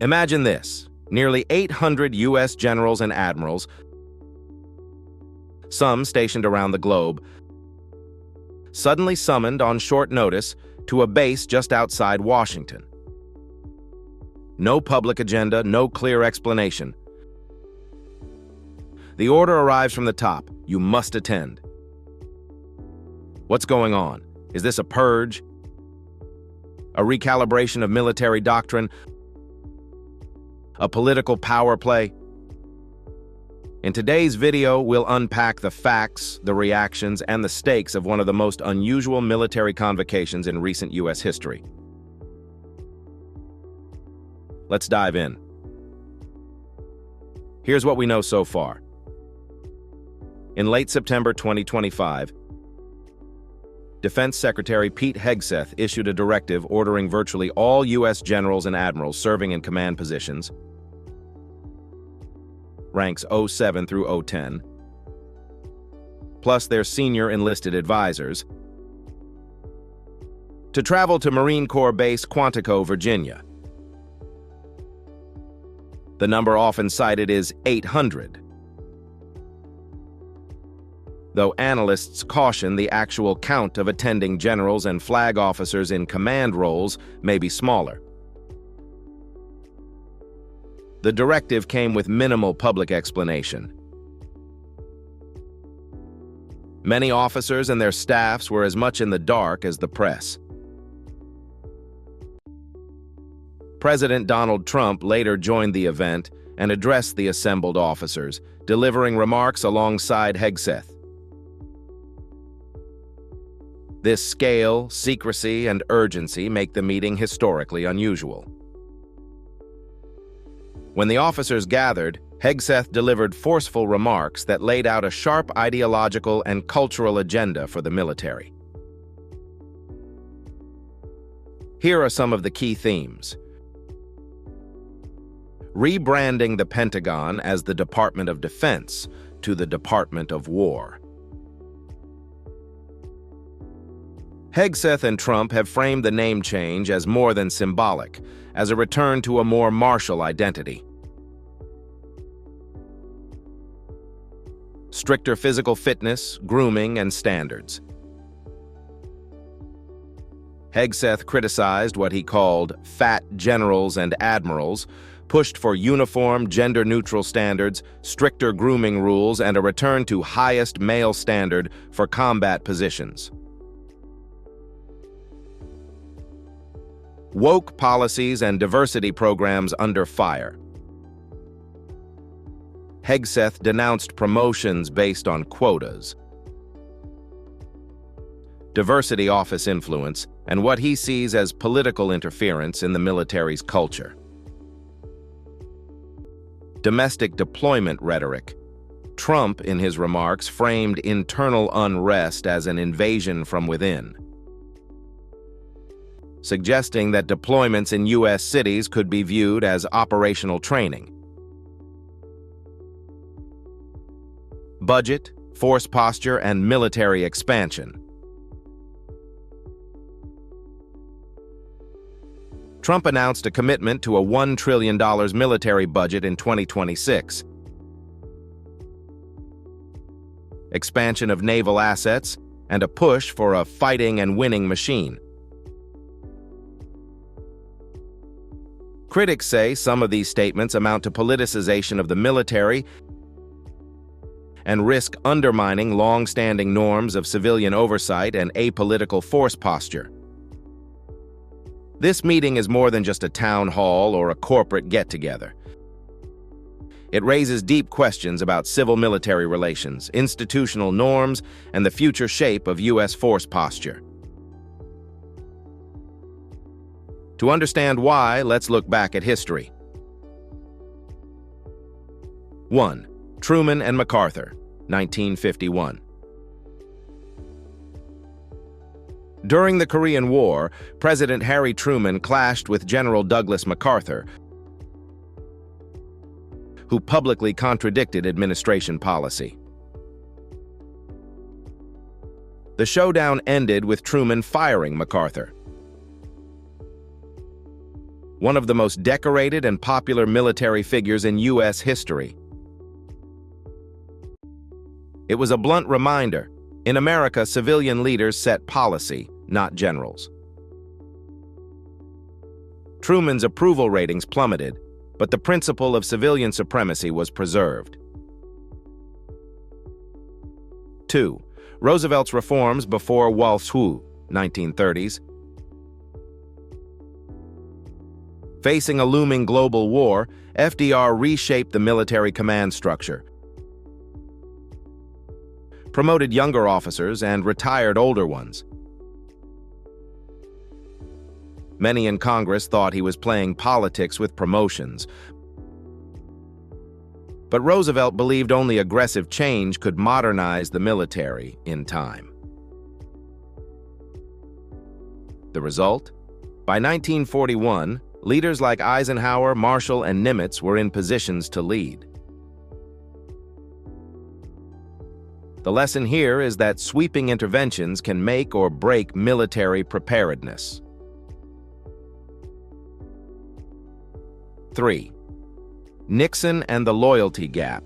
Imagine this: nearly 800 U.S. generals and admirals, some stationed around the globe, suddenly summoned on short notice to a base just outside Washington. No public agenda, no clear explanation. The order arrives from the top: you must attend. What's going on? Is this a purge? A recalibration of military doctrine? A political power play? In today's video, we'll unpack the facts, the reactions, and the stakes of one of the most unusual military convocations in recent U.S. history. Let's dive in. Here's what we know so far. In late September 2025, Defense Secretary Pete Hegseth issued a directive ordering virtually all U.S. generals and admirals serving in command positions, ranks 07 through 010, plus their senior enlisted advisors, to travel to Marine Corps Base Quantico, Virginia. The number often cited is 800. Though analysts caution the actual count of attending generals and flag officers in command roles may be smaller. The directive came with minimal public explanation. Many officers and their staffs were as much in the dark as the press. President Donald Trump later joined the event and addressed the assembled officers, delivering remarks alongside Hegseth. This scale, secrecy, and urgency make the meeting historically unusual. When the officers gathered, Hegseth delivered forceful remarks that laid out a sharp ideological and cultural agenda for the military. Here are some of the key themes. Rebranding the Pentagon as the Department of Defense to the Department of War. Hegseth and Trump have framed the name change as more than symbolic, as a return to a more martial identity. Stricter physical fitness, grooming, and standards. Hegseth criticized what he called fat generals and admirals, pushed for uniform, gender-neutral standards, stricter grooming rules, and a return to highest male standard for combat positions. Woke policies and diversity programs under fire. Hegseth denounced promotions based on quotas, diversity office influence, and what he sees as political interference in the military's culture. Domestic deployment rhetoric. Trump, in his remarks, framed internal unrest as an invasion from within, suggesting that deployments in U.S. cities could be viewed as operational training. Budget, force posture, and military expansion. Trump announced a commitment to a $1 trillion military budget in 2026. Expansion of naval assets, and a push for a fighting and winning machine. Critics say some of these statements amount to politicization of the military and risk undermining long-standing norms of civilian oversight and apolitical force posture. This meeting is more than just a town hall or a corporate get-together. It raises deep questions about civil-military relations, institutional norms, and the future shape of U.S. force posture. To understand why, let's look back at history. 1. Truman and MacArthur, 1951. During the Korean War, President Harry Truman clashed with General Douglas MacArthur, who publicly contradicted administration policy. The showdown ended with Truman firing MacArthur. one of the most decorated and popular military figures in U.S. history. It was a blunt reminder: in America, civilian leaders set policy, not generals. Truman's approval ratings plummeted, but the principle of civilian supremacy was preserved. 2. Roosevelt's reforms before Walsh-Wu, 1930s. Facing a looming global war, FDR reshaped the military command structure, promoted younger officers and retired older ones. Many in Congress thought he was playing politics with promotions, but Roosevelt believed only aggressive change could modernize the military in time. The result? By 1941, leaders like Eisenhower, Marshall, and Nimitz were in positions to lead. The lesson here is that sweeping interventions can make or break military preparedness. 3. Nixon and the loyalty gap,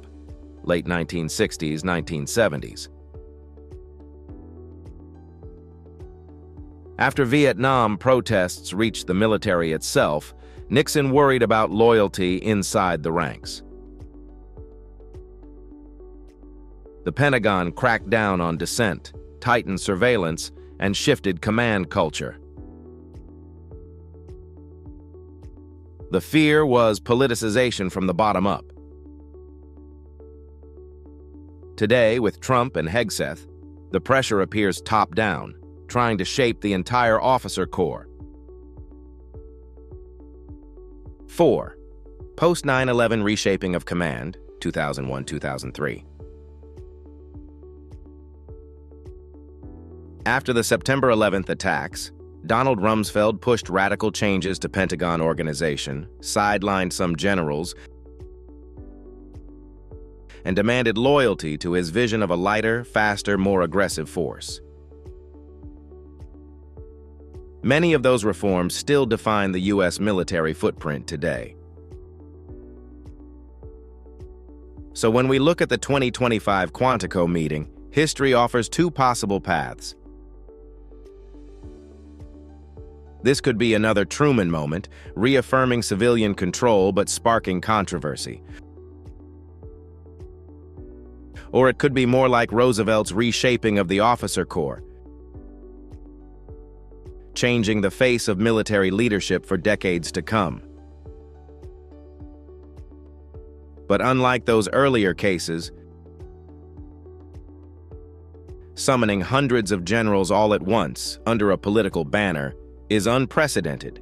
late 1960s, 1970s. After Vietnam protests reached the military itself, Nixon worried about loyalty inside the ranks. The Pentagon cracked down on dissent, tightened surveillance, and shifted command culture. The fear was politicization from the bottom up. Today, with Trump and Hegseth, the pressure appears top-down, trying to shape the entire officer corps. 4. Post-9/11 reshaping of command, 2001-2003. After the September 11th attacks, Donald Rumsfeld pushed radical changes to Pentagon organization, sidelined some generals, and demanded loyalty to his vision of a lighter, faster, more aggressive force. Many of those reforms still define the U.S. military footprint today. So when we look at the 2025 Quantico meeting, history offers two possible paths. This could be another Truman moment, reaffirming civilian control but sparking controversy. Or it could be more like Roosevelt's reshaping of the officer corps, changing the face of military leadership for decades to come. But unlike those earlier cases, summoning hundreds of generals all at once under a political banner is unprecedented.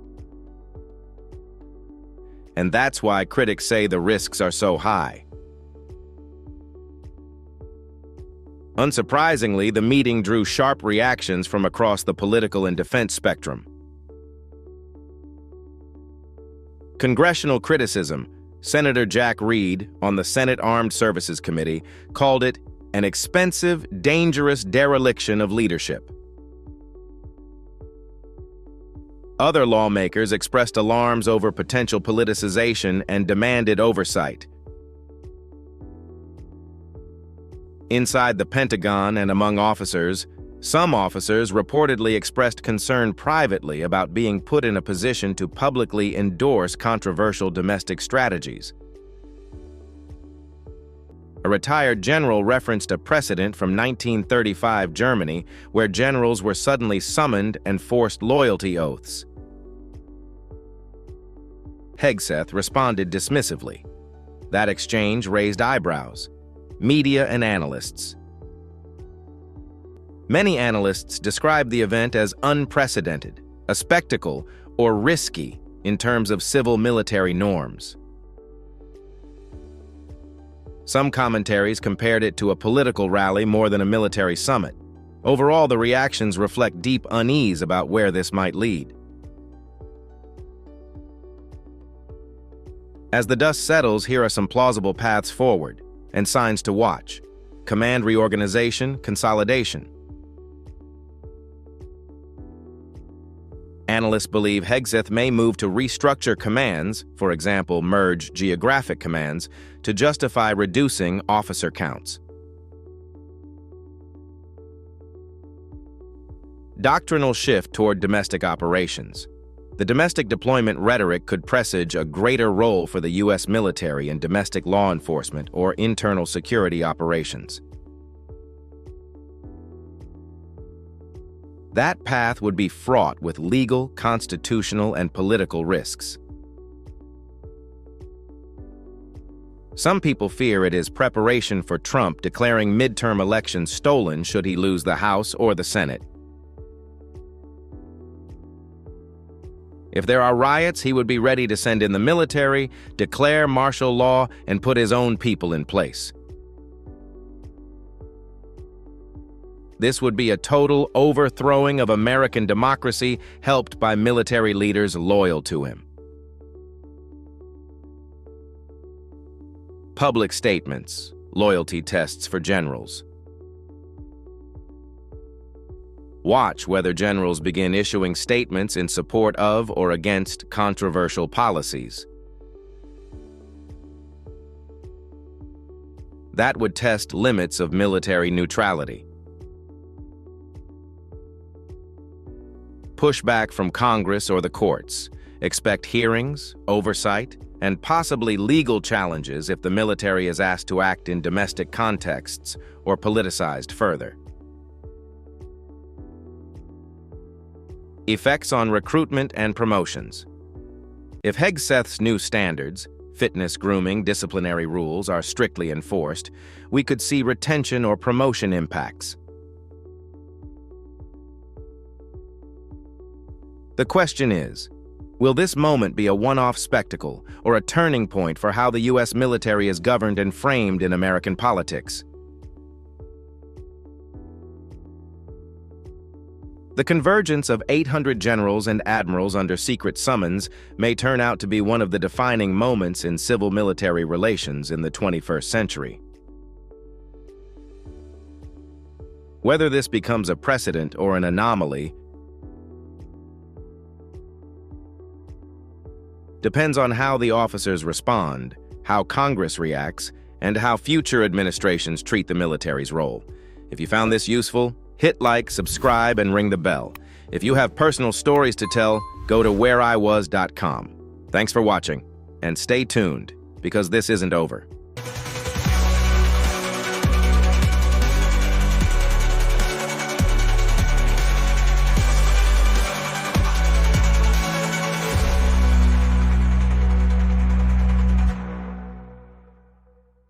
And that's why critics say the risks are so high. Unsurprisingly, the meeting drew sharp reactions from across the political and defense spectrum. Congressional criticism: Senator Jack Reed on the Senate Armed Services Committee called it an expensive, dangerous dereliction of leadership. Other lawmakers expressed alarms over potential politicization and demanded oversight. Inside the Pentagon and among officers, some officers reportedly expressed concern privately about being put in a position to publicly endorse controversial domestic strategies. A retired general referenced a precedent from 1935 Germany where generals were suddenly summoned and forced loyalty oaths. Hegseth responded dismissively. That exchange raised eyebrows. Media and analysts. Many analysts describe the event as unprecedented, a spectacle, or risky in terms of civil-military norms. Some commentaries compared it to a political rally more than a military summit. Overall, the reactions reflect deep unease about where this might lead. As the dust settles, here are some plausible paths forward and signs to watch. Command reorganization, consolidation. Analysts believe Hegseth may move to restructure commands, for example, merge geographic commands, to justify reducing officer counts. Doctrinal shift toward domestic operations. The domestic deployment rhetoric could presage a greater role for the U.S. military in domestic law enforcement or internal security operations. That path would be fraught with legal, constitutional, and political risks. Some people fear it is preparation for Trump declaring midterm elections stolen should he lose the House or the Senate. If there are riots, he would be ready to send in the military, declare martial law, and put his own people in place. This would be a total overthrowing of American democracy, helped by military leaders loyal to him. Public statements, loyalty tests for generals. Watch whether generals begin issuing statements in support of or against controversial policies. That would test limits of military neutrality. Pushback from Congress or the courts. Expect hearings, oversight, and possibly legal challenges if the military is asked to act in domestic contexts or politicized further. Effects on recruitment and promotions. If Hegseth's new standards, fitness, grooming, disciplinary rules, are strictly enforced, we could see retention or promotion impacts. The question is, will this moment be a one-off spectacle or a turning point for how the U.S. military is governed and framed in American politics? The convergence of 800 generals and admirals under secret summons may turn out to be one of the defining moments in civil-military relations in the 21st century. Whether this becomes a precedent or an anomaly depends on how the officers respond, how Congress reacts, and how future administrations treat the military's role. If you found this useful, hit like, subscribe, and ring the bell. If you have personal stories to tell, go to whereiwas.com. Thanks for watching, and stay tuned, because this isn't over.